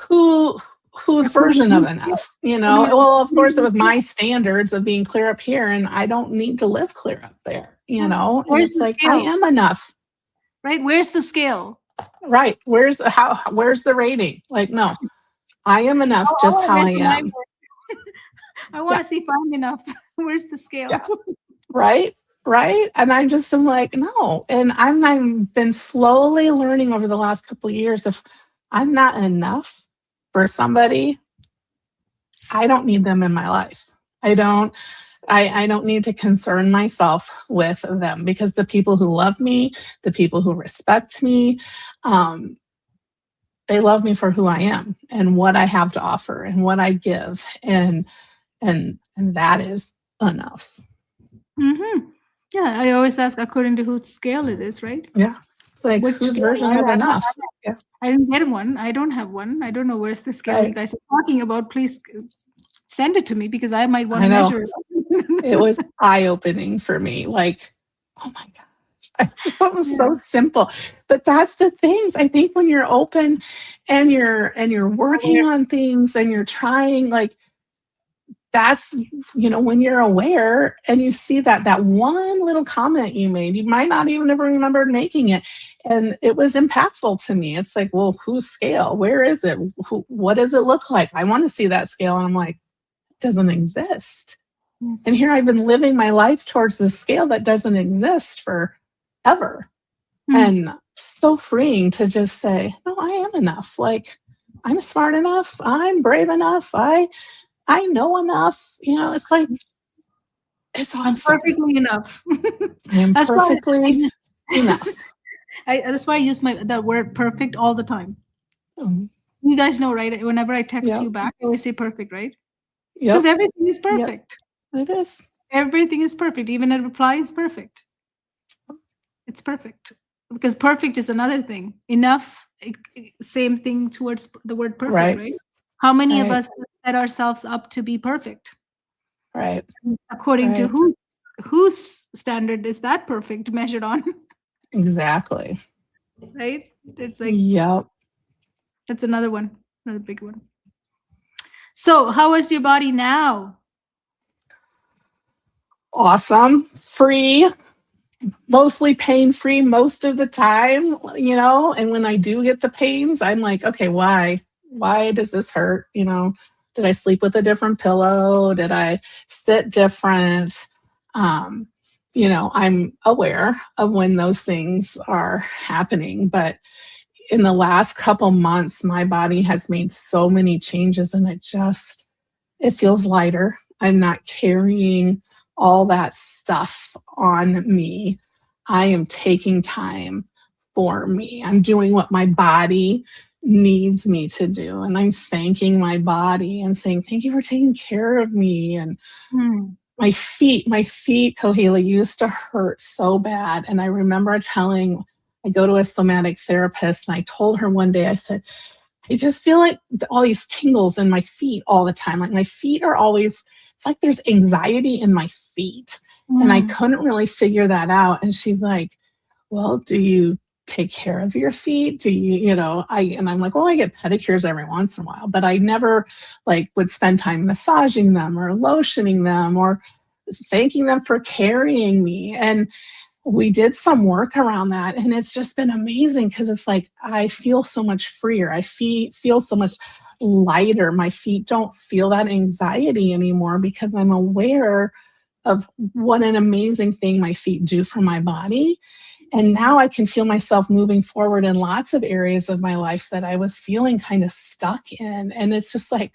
B: Whose version of enough? Well, of course, it was my standards of being clear up here, and I don't need to live clear up there.
A: Where's the scale?
B: I am enough.
A: Right? Where's the scale?
B: Right. Where's the rating? Like, no, I am enough just how I am.
A: I want to see if I'm enough. Where's the scale?
B: Yeah. Right. And I'm like, no. And I've been slowly learning over the last couple of years, if I'm not enough for somebody, I don't need them in my life. I don't need to concern myself with them, because the people who love me, the people who respect me, they love me for who I am and what I have to offer and what I give. And that is enough.
A: Yeah, I always ask according to whose scale it is, right?
B: Yeah. It's like,
A: Which
B: whose
A: scale?
B: version of enough? Yeah.
A: I didn't get one. I don't have one. I don't know where's the scale you
B: Right.
A: guys are talking about. Please send it to me because I might want
B: I
A: to
B: know.
A: measure it.
B: It was eye-opening for me. Like, oh my gosh, something so simple. But that's the things. I think when you're open and you're working on things and you're trying, like, that's, when you're aware and you see that one little comment you made, you might not even ever remember making it, and it was impactful to me. It's like, well, whose scale? Where is it? What does it look like? I want to see that scale. And I'm like, it doesn't exist.
A: Yes.
B: And here I've been living my life towards this scale that doesn't exist forever. And so freeing to just say, no, I am enough. Like, I'm smart enough. I'm brave enough. I know enough. It's like, it's awesome.
A: I'm perfectly enough.
B: I am
A: That's
B: perfectly enough.
A: That's why I use that word perfect all the time.
B: Um,
A: You guys know, right? Whenever I text
B: Yep.
A: you back, I always say perfect, right?
B: Yep.
A: Because everything is perfect.
B: It is.
A: Everything is perfect. Even a reply is perfect. It's perfect. Because perfect is another thing. Enough, same thing towards the word perfect, right? How many of us set ourselves up to be perfect?
B: Right.
A: According to whose standard is that perfect measured on?
B: Exactly.
A: Right? It's like,
B: yep.
A: That's another one, another big one. So how is your body now?
B: Awesome. Free. Mostly pain-free most of the time, and when I do get the pains, I'm like, okay, why does this hurt? Did I sleep with a different pillow? Did I sit different? I'm aware of when those things are happening, but in the last couple months, my body has made so many changes, and it feels lighter. I'm not carrying all that stuff on me. I am taking time for me. I'm doing what my body needs me to do. And I'm thanking my body and saying, thank you for taking care of me. And my feet, Kohela, used to hurt so bad. And I remember I go to a somatic therapist, and I told her one day, I said, I just feel like all these tingles in my feet all the time. Like, my feet are always, it's like there's anxiety in my feet. And I couldn't really figure that out. And she's like, well, do you take care of your feet? Do you, and I'm like, well, I get pedicures every once in a while, but I never would spend time massaging them or lotioning them or thanking them for carrying me. And we did some work around that, and it's just been amazing because it's like I feel so much freer. I feel so much lighter. My feet don't feel that anxiety anymore because I'm aware of what an amazing thing my feet do for my body. And now I can feel myself moving forward in lots of areas of my life that I was feeling kind of stuck in. And it's just like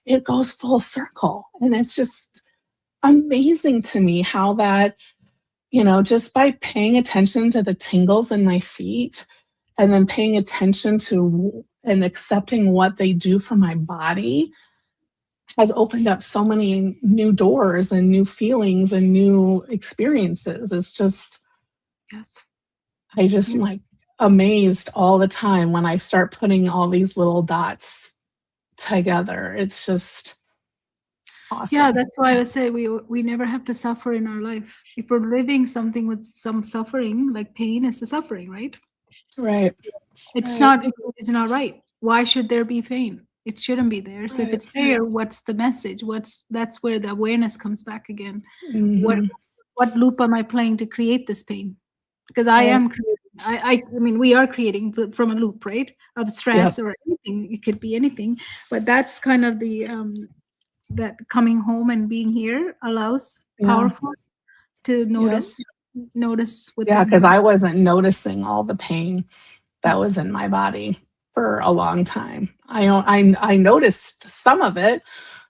B: it goes full circle. And it's just amazing to me how that, just by paying attention to the tingles in my feet and then paying attention to and accepting what they do for my body has opened up so many new doors and new feelings and new experiences. It's just,
A: yes,
B: I just am like amazed all the time when I start putting all these little dots together. It's just awesome.
A: Yeah, that's why I say we never have to suffer in our life. If we're living something with some suffering, like pain is a suffering, right?
B: Right.
A: It's not right. Why should there be pain? It shouldn't be there. So if it's there, what's the message? That's where the awareness comes back again. What loop am I playing to create this pain? Because I am creating. I mean, we are creating from a loop, right? Of stress or anything. It could be anything, but that's kind of the that coming home and being here allows powerful to notice within.
B: because I wasn't noticing all the pain that was in my body for a long time. I noticed some of it,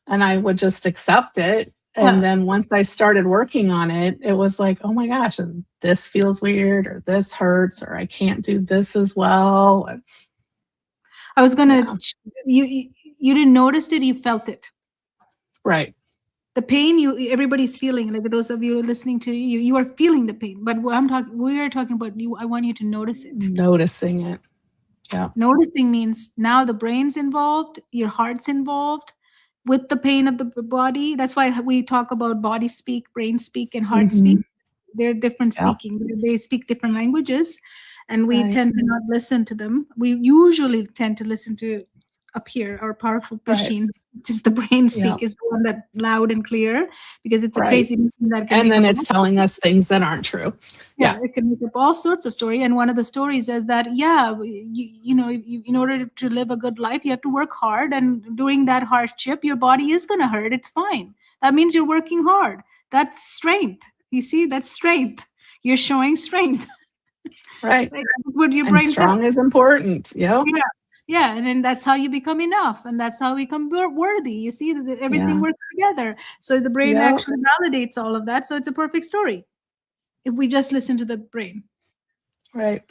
B: and I would just accept it. And then once I started working on it, it was like, oh my gosh, this feels weird, or this hurts, or I can't do this as well.
A: I was gonna, you didn't notice it, you felt it.
B: Right.
A: The pain everybody's feeling, like those of you listening to you are feeling the pain. But we are talking about you. I want you to notice it.
B: Noticing it. Yeah.
A: Noticing means now the brain's involved, your heart's involved with the pain of the body. That's why we talk about body speak, brain speak, and heart speak. They're different speaking. They speak different languages, and we tend to not listen to them. We usually tend to listen to up here, our powerful machine, which is the brain speak, is the one that loud and clear, because it's a crazy machine that can.
B: And then it's telling us things that aren't true.
A: Yeah, it can make up all sorts of story. And one of the stories is that, in order to live a good life, you have to work hard. And during that hardship, your body is going to hurt. It's fine. That means you're working hard. That's strength. You see, that's strength. You're showing strength.
B: Right.
A: Like, that's what your brain
B: strong is important. Yeah.
A: Yeah, and then that's how you become enough, and that's how we become worthy. You see that everything works together. So the brain actually validates all of that. So it's a perfect story if we just listen to the brain.
B: Right.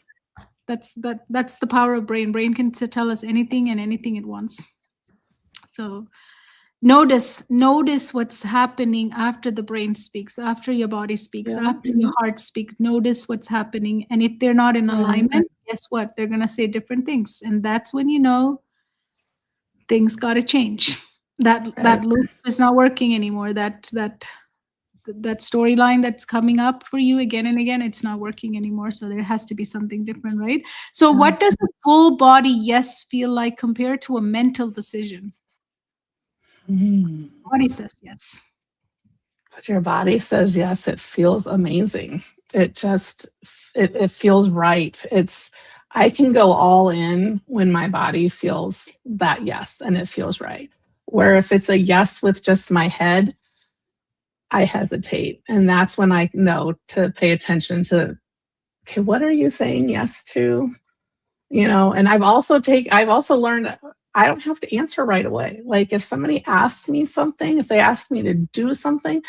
A: That's the power of brain. Brain can tell us anything and anything it wants. So notice what's happening after the brain speaks, after your body speaks, after your heart speaks. Notice what's happening, and if they're not in alignment, guess what? They're going to say different things, and that's when you know things got to change. That loop is not working anymore. That storyline that's coming up for you again and again, it's not working anymore. So there has to be something different, right? So what does a full body yes feel like compared to a mental decision? Body says yes.
B: But your body says yes. It feels amazing. It just, it feels right. I can go all in when my body feels that yes, and it feels right. Where if it's a yes with just my head, I hesitate. And that's when I know to pay attention to, okay, what are you saying yes to? And I've also learned I don't have to answer right away. Like if somebody asks me something, if they ask me to do something,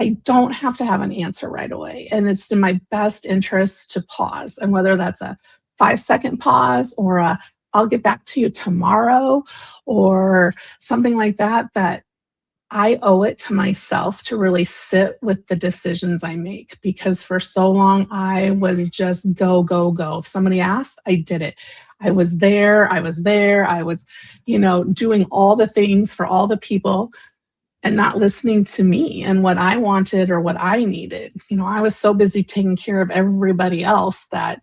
B: I don't have to have an answer right away. And it's in my best interest to pause. And whether that's a 5-second pause or I'll get back to you tomorrow or something like that, that I owe it to myself to really sit with the decisions I make, because for so long I would just go. If somebody asked, I did it. I was there. I was doing all the things for all the people and not listening to me and what I wanted or what I needed. I was so busy taking care of everybody else that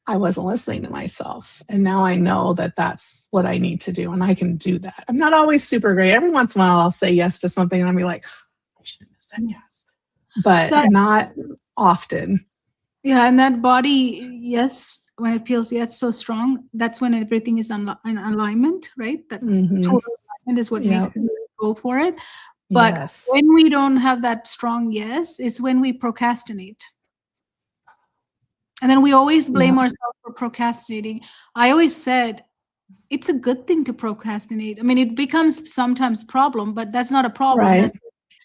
B: I wasn't listening to myself. And now I know that that's what I need to do. And I can do that. I'm not always super great. Every once in a while, I'll say yes to something and I'll be like, I shouldn't have said yes. But not often.
A: Yeah. And that body, yes, when it feels yes so strong, that's when everything is in alignment, right? That total alignment is what makes it go for it. But when we don't have that strong yes, it's when we procrastinate. And then we always blame ourselves for procrastinating. I always said, it's a good thing to procrastinate. I mean, it becomes sometimes problem, but that's not a problem.
B: Right.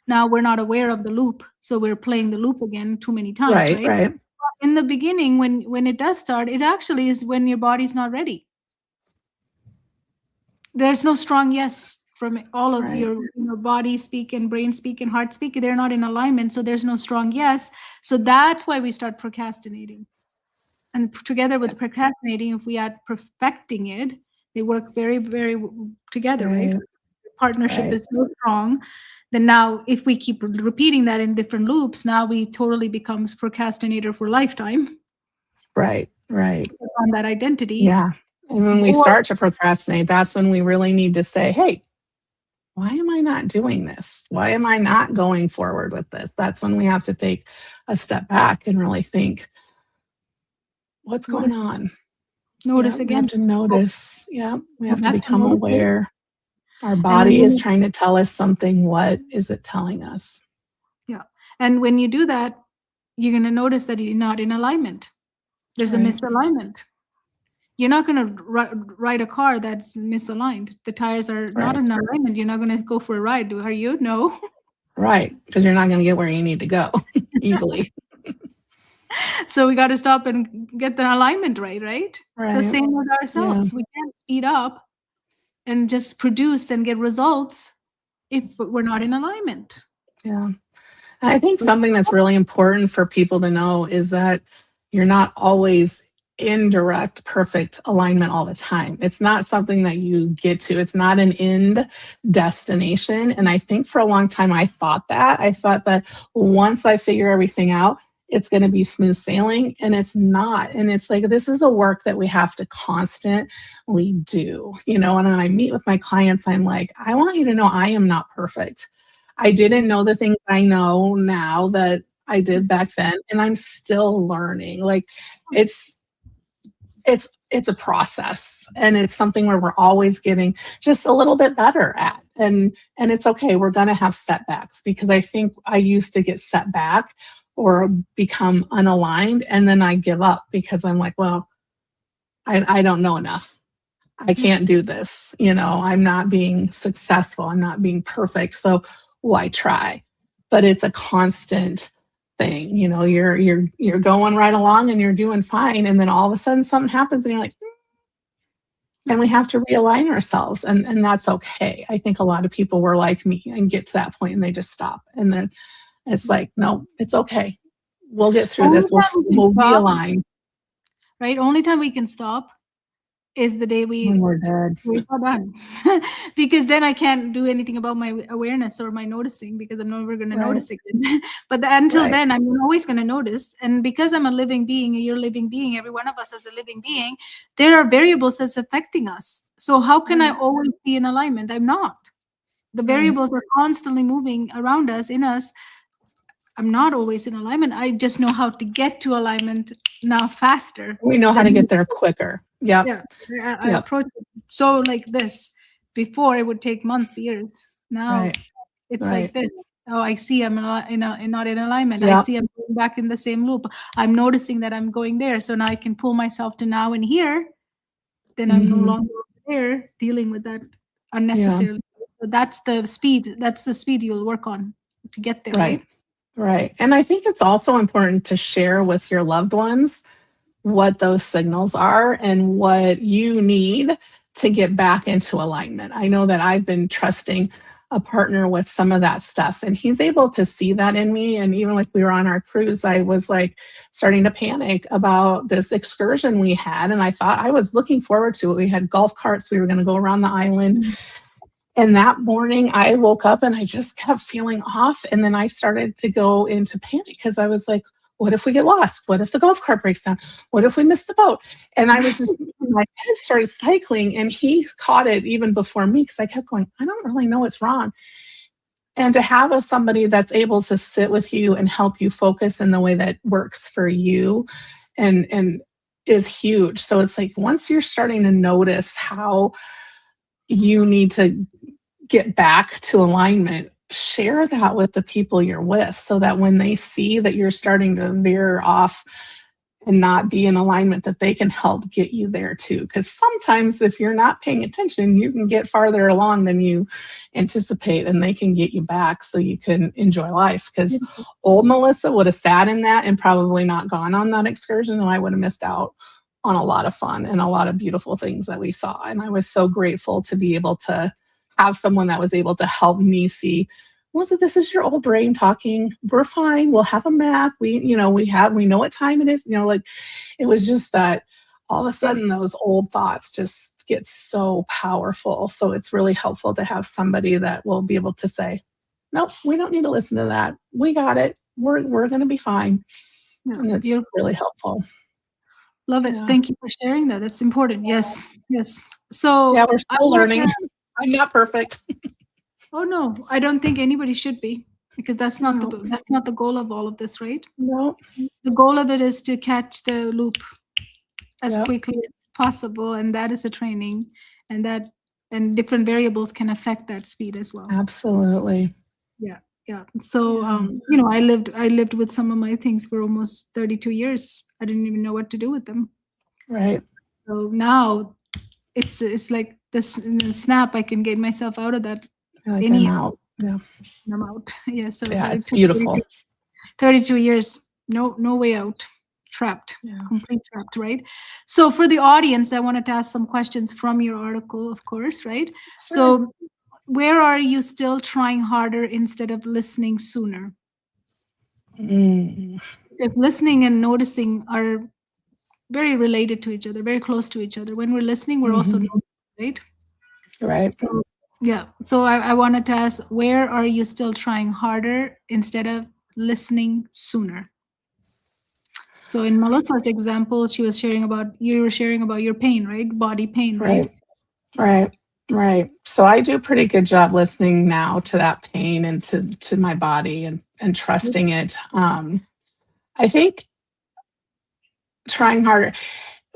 A: Now we're not aware of the loop. So we're playing the loop again too many times, right? In the beginning, when it does start, it actually is when your body's not ready. There's no strong yes from all of your body speak and brain speak and heart speak. They're not in alignment. So there's no strong yes. So that's why we start procrastinating. And together with procrastinating, if we add perfecting it, they work very, very together, right? The partnership is so strong. Then now, if we keep repeating that in different loops, now we totally becomes procrastinator for lifetime.
B: Right.
A: On that identity.
B: Yeah. And when we start to procrastinate, that's when we really need to say, hey, why am I not doing this? Why am I not going forward with this? That's when we have to take a step back and really think, what's going on?
A: Notice again.
B: We have to notice. Yeah. We have to become aware. Our body is trying to tell us something. What is it telling us? Yeah.
A: And when you do that, you're going to notice that you're not in alignment. There's a misalignment. You're not going to ride a car that's misaligned. The tires are not in alignment. You're not going to go for a ride, are you? No.
B: Right. Because you're not going to get where you need to go easily.
A: So we got to stop and get the alignment right? It's the same with ourselves. We can't speed up and just produce and get results if we're not in alignment.
B: Yeah. I think something that's really important for people to know is that you're not always in direct, perfect alignment all the time. It's not something that you get to. It's not an end destination. And I think for a long time, I thought that once I figure everything out, it's going to be smooth sailing, and it's not. And it's like, this is a work that we have to constantly do, and when I meet with my clients, I'm like, I want you to know I am not perfect. I didn't know the things I know now that I did back then, and I'm still learning. Like, it's a process, and it's something where we're always getting just a little bit better at. And it's okay. We're going to have setbacks, because I think I used to get set back or become unaligned, and then I give up because I'm like, well, I don't know enough. I can't do this. I'm not being successful. I'm not being perfect. So why try? But it's a constant thing. You're going right along and you're doing fine. And then all of a sudden something happens and you're like, and we have to realign ourselves. And that's okay. I think a lot of people were like me and get to that point and they just stop. And then it's like, no, it's okay. We'll get through this. We'll realign.
A: Right? Only time we can stop is the day
B: when we're dead.
A: We're done. Because then I can't do anything about my awareness or my noticing, because I'm never going to notice again. But until then, I'm always going to notice. And because I'm a living being, you're a living being, every one of us is a living being, there are variables that's affecting us. So how can I always be in alignment? I'm not. The variables are constantly moving around us, in us. I'm not always in alignment. I just know how to get to alignment now faster.
B: We know how to get there quicker.
A: Yeah. I approach it so like this. Before it would take months, years. Now it's like this. Oh, I see I'm not in alignment. I see I'm going back in the same loop. I'm noticing that I'm going there. So now I can pull myself to now and here. Then I'm no longer there dealing with that unnecessarily. So that's the speed. That's the speed you'll work on to get there, right?
B: Right. And I think it's also important to share with your loved ones what those signals are and what you need to get back into alignment. I know that I've been trusting a partner with some of that stuff, and he's able to see that in me. And even like we were on our cruise, I was like starting to panic about this excursion we had. And I thought, I was looking forward to it. We had golf carts. We were going to go around the island. And that morning I woke up and I just kept feeling off. And then I started to go into panic because I was like, what if we get lost? What if the golf cart breaks down? What if we miss the boat? And I was just, my head started cycling, and he caught it even before me because I kept going, I don't really know what's wrong. And to have somebody that's able to sit with you and help you focus in the way that works for you and is huge. So it's like, once you're starting to notice how you need to get back to alignment, share that with the people you're with, so that when they see that you're starting to veer off and not be in alignment, that they can help get you there too. Because sometimes if you're not paying attention, you can get farther along than you anticipate, and they can get you back so you can enjoy life. Because old Melissa would have sat in that and probably not gone on that excursion, and I would have missed out on a lot of fun and a lot of beautiful things that we saw. And I was so grateful to be able to have someone that was able to help me see, Melissa, this is your old brain talking. We're fine. We'll have a map. We know what time it is. Like, it was just that all of a sudden those old thoughts just get so powerful. So it's really helpful to have somebody that will be able to say, nope, we don't need to listen to that. We got it. We're going to be fine. And it's really helpful.
A: Love it. Thank you for sharing that. That's important. Yes. So
B: we're still learning. I'm not perfect.
A: Oh no, I don't think anybody should be, because that's not the goal of all of this, right?
B: No.
A: The goal of it is to catch the loop as quickly as possible, and that is a training, and different variables can affect that speed as well.
B: Absolutely.
A: Yeah. So I lived with some of my things for almost 32 years. I didn't even know what to do with them.
B: Right.
A: So now it's like this snap. I can get myself out of that.
B: Like I'm out.
A: Yeah. I'm out. Yeah. So
B: it's beautiful.
A: 32 years, no way out. Trapped. Complete trapped, right? So for the audience, I wanted to ask some questions from your article, of course, right?
B: Sure.
A: So where are you still trying harder instead of listening sooner? If listening and noticing are very related to each other, very close to each other. When we're listening, we're also noticing, right?
B: Right.
A: So, yeah. So I wanted to ask, where are you still trying harder instead of listening sooner? So in Melissa's example, you were sharing about your pain, right? Body pain, right?
B: Right. So I do a pretty good job listening now to that pain and to my body and trusting it. I think trying harder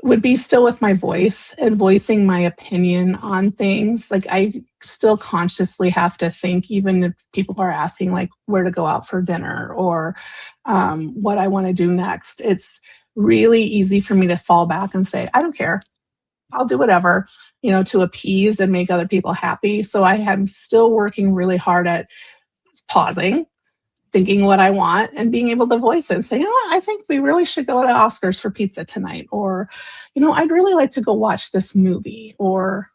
B: would be still with my voice and voicing my opinion on things. Like I still consciously have to think, even if people are asking like where to go out for dinner or what I want to do next. It's really easy for me to fall back and say, I don't care. I'll do whatever, to appease and make other people happy. So I am still working really hard at pausing, thinking what I want and being able to voice it and say, I think we really should go to Oscars for pizza tonight. Or, I'd really like to go watch this movie. Or,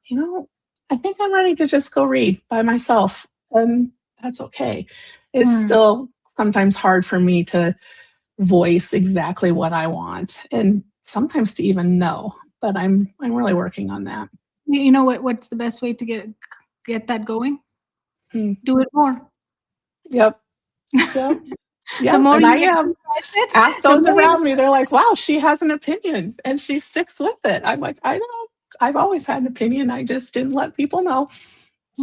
B: I think I'm ready to just go read by myself. And that's okay. It's still sometimes hard for me to voice exactly what I want and sometimes to even know, but I'm really working on that.
A: You know what's the best way to get that going? Do it more.
B: Yep.
A: The
B: Yeah,
A: more
B: and
A: you
B: I am.
A: it,
B: Ask
A: the
B: those
A: more
B: around me. They're like, "Wow, she has an opinion, and she sticks with it." I'm like, "I know. I've always had an opinion. I just didn't let people know."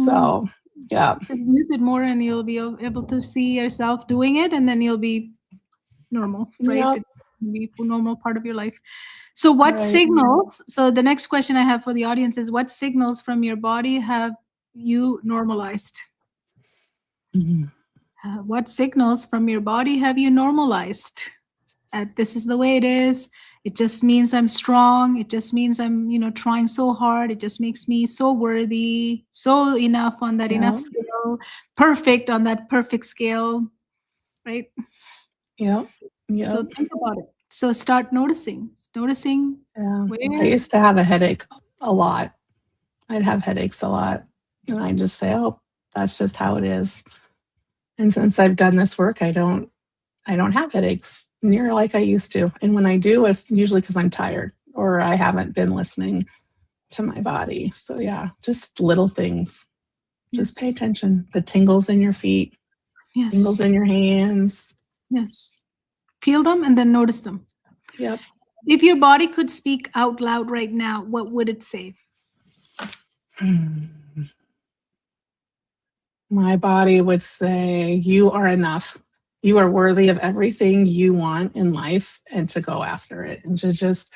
B: So, yeah.
A: Just use it more, and you'll be able to see yourself doing it, and then you'll be normal, right?
B: Yep.
A: It's gonna be a normal part of your life. So, what
B: Right.
A: signals? So, the next question I have for the audience is: what signals from your body have you normalized? What signals from your body have you normalized? This is the way it is. It just means I'm strong. It just means I'm, trying so hard. It just makes me so worthy, so enough on that enough scale, perfect on that perfect scale, right?
B: Yep.
A: So think about it. So start noticing.
B: Yeah.
A: Where.
B: I used to have a headache a lot. I'd have headaches a lot, and I just say, "Oh, that's just how it is." And since I've done this work, I don't have headaches near like I used to. And when I do, it's usually because I'm tired or I haven't been listening to my body. So yeah, just little things. Just pay attention. The tingles in your feet, tingles in your hands.
A: Yes. Feel them and then notice them.
B: Yep.
A: If your body could speak out loud right now, what would it say?
B: My body would say, you are enough. You are worthy of everything you want in life and to go after it and to just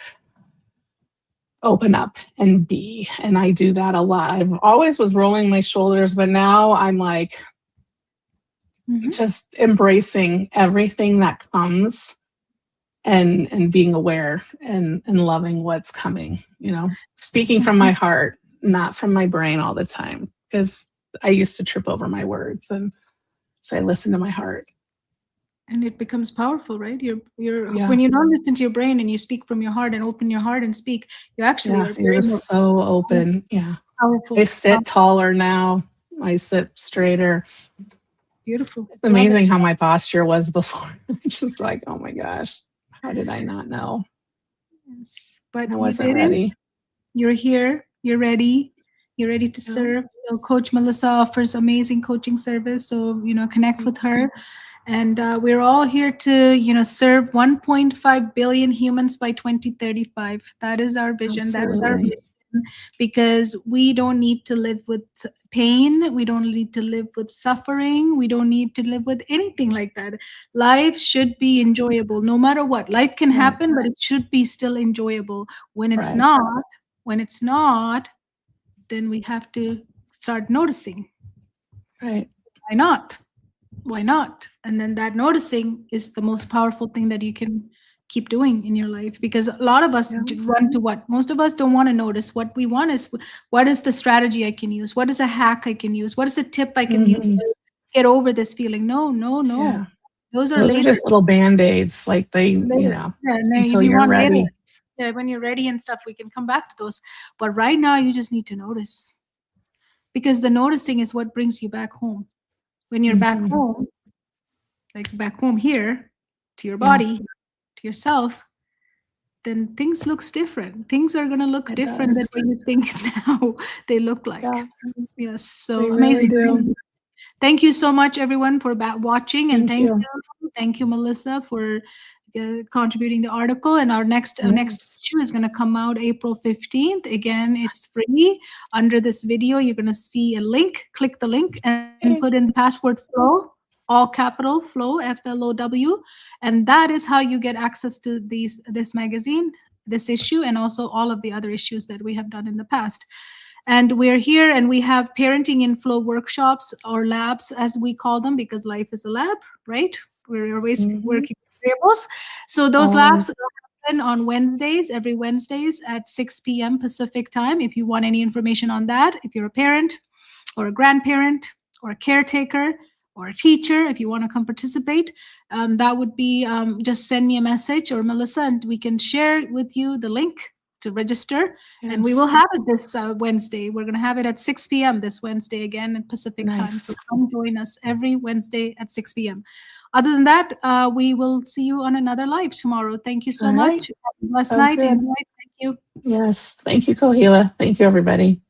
B: open up and be. And I do that a lot. I've always was rolling my shoulders, but now I'm like just embracing everything that comes and being aware and loving what's coming, speaking from my heart, not from my brain all the time. Because I used to trip over my words, and so I listen to my heart.
A: And it becomes powerful, right? When you don't listen to your brain and you speak from your heart and open your heart and speak, you actually are
B: you're so open. Yeah.
A: Powerful.
B: I sit taller now. I sit straighter.
A: Beautiful.
B: It's amazing how my posture was before. It's just like, oh my gosh, how did I not know?
A: Yes. But
B: I wasn't ready.
A: You're here. You're ready. You're ready to serve. So Coach Melissa offers amazing coaching service. So, connect with her. And we're all here to, serve 1.5 billion humans by 2035. That is our vision.
B: Absolutely.
A: That's our vision. Because we don't need to live with pain. We don't need to live with suffering. We don't need to live with anything like that. Life should be enjoyable no matter what. Life can happen, but it should be still enjoyable. When it's not, then we have to start noticing.
B: Right.
A: Why not? And then that noticing is the most powerful thing that you can keep doing in your life, because a lot of us run to what? Most of us don't want to notice. What we want is, what is the strategy I can use? What is a hack I can use? What is a tip I can use to get over this feeling? No.
B: Yeah.
A: Those are
B: just little Band-Aids, like they, until you're ready.
A: Yeah, when you're ready and stuff, we can come back to those. But right now, you just need to notice. because the noticing is what brings you back home. When you're back
B: Mhm.
A: home, like back home here, to your
B: Yeah.
A: body, to yourself, then things looks different. Things are going to look
B: It
A: different than
B: does.
A: what you think now they look like.
B: Yeah.
A: Yes. So
B: They really
A: amazing.
B: do.
A: Thank you so much, everyone, for watching, and
B: Thank you.
A: thank you, Melissa, for contributing the article. And our next
B: Yes.
A: issue is going to come out April 15th. Again, it's free. Under this video, you're going to see a link. Click the link and put in the password flow, all capital flow, FLOW, and that is how you get access to this magazine, this issue, and also all of the other issues that we have done in the past. And we're here and we have parenting in flow workshops or labs, as we call them, because life is a lab, right? We're always working with variables. So those labs happen on Wednesdays, every Wednesdays at 6 p.m. Pacific time. If you want any information on that, if you're a parent or a grandparent or a caretaker or a teacher, if you want to come participate, that would be just send me a message or Melissa, and we can share with you the link to register.
B: Yes.
A: And we will have it this Wednesday. We're going to have it at 6 p.m. this Wednesday again at Pacific time. So come join us every Wednesday at 6 p.m. Other than that, we will see you on another live tomorrow. Thank you so much. Have a blessed night. Enjoy. Thank you.
B: Yes. Thank you, Kohila. Thank you, everybody.